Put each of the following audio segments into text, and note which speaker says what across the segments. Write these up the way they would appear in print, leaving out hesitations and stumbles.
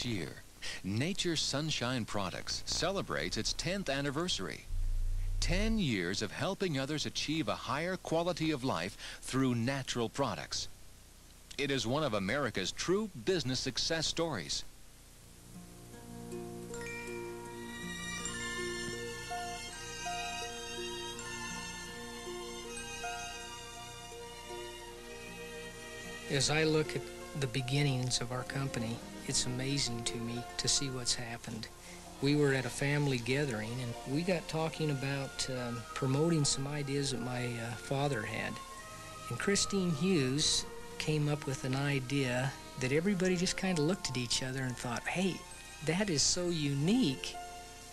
Speaker 1: This year, Nature Sunshine Products celebrates its 10th anniversary. 10 years of helping others achieve a higher quality of life through natural products. It is one of America's true business success stories.
Speaker 2: As I look at the beginnings of our company, it's amazing to me to see what's happened. We were at a family gathering and we got talking about promoting some ideas that my father had. And Richard Hughes came up with an idea that everybody just kind of looked at each other and thought, hey, that is so unique.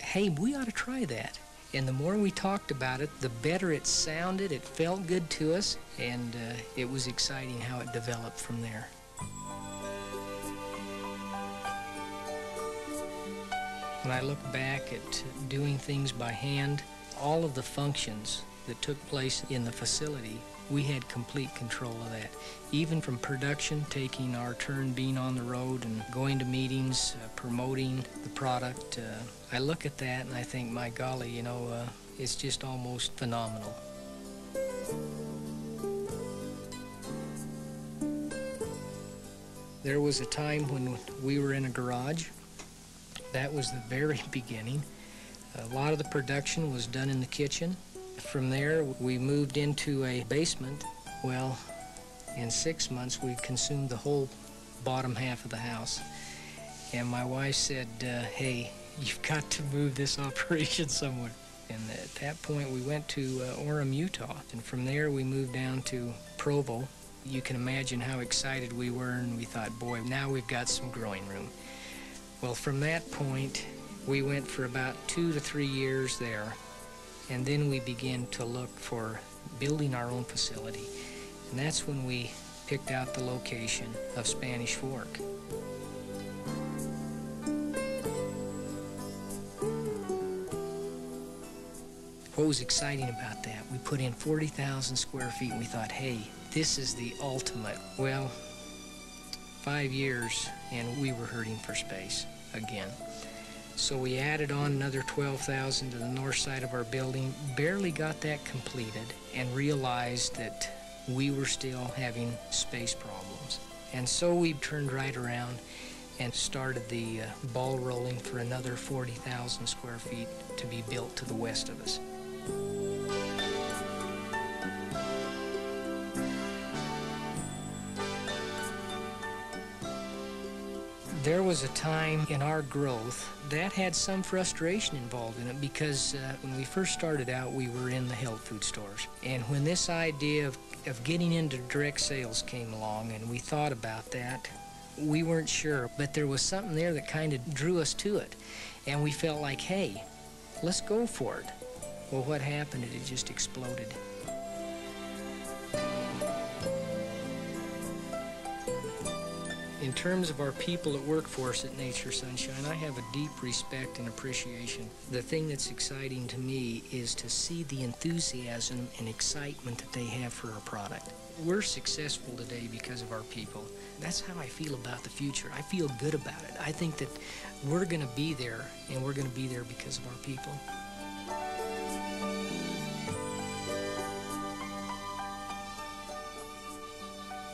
Speaker 2: Hey, we ought to try that. And the more we talked about it, the better it sounded, it felt good to us, and it was exciting how it developed from there. When I look back at doing things by hand, all of the functions that took place in the facility, we had complete control of that. Even from production, taking our turn being on the road and going to meetings, promoting the product, I look at that and I think, my golly, you know, it's just almost phenomenal. There was a time when we were in a garage. That was the very beginning. A lot of the production was done in the kitchen. From there, we moved into a basement. Well, in 6 months, we consumed the whole bottom half of the house. And my wife said, hey, you've got to move this operation somewhere. And at that point, we went to Orem, Utah. And from there, we moved down to Provo. You can imagine how excited we were, and we thought, boy, now we've got some growing room. Well, from that point, we went for about 2 to 3 years there. And then we began to look for building our own facility. And that's when we picked out the location of Spanish Fork. What was exciting about that, we put in 40,000 square feet and we thought, hey, this is the ultimate. Well, 5 years and we were hurting for space again. So we added on another 12,000 to the north side of our building, barely got that completed, and realized that we were still having space problems. And so we turned right around and started the ball rolling for another 40,000 square feet to be built to the west of us. There was a time in our growth that had some frustration involved in it because when we first started out, we were in the health food stores. And when this idea of getting into direct sales came along and we thought about that, we weren't sure. But there was something there that kind of drew us to it. And we felt like, hey, let's go for it. Well, what happened? It just exploded. In terms of our people that work for us at Nature Sunshine, I have a deep respect and appreciation. The thing that's exciting to me is to see the enthusiasm and excitement that they have for our product. We're successful today because of our people. That's how I feel about the future. I feel good about it. I think that we're going to be there, and we're going to be there because of our people.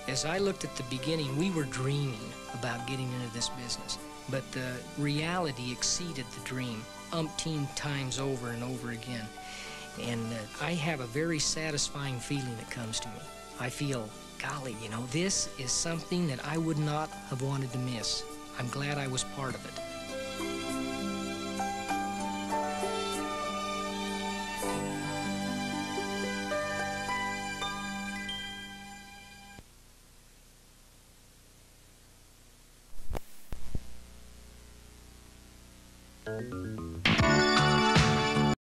Speaker 2: As I looked at the beginning, we were dreaming about getting into this business, but the reality exceeded the dream umpteen times over and over again. And I have a very satisfying feeling that comes to me. I feel, golly, you know, this is something that I would not have wanted to miss. I'm glad I was part of it.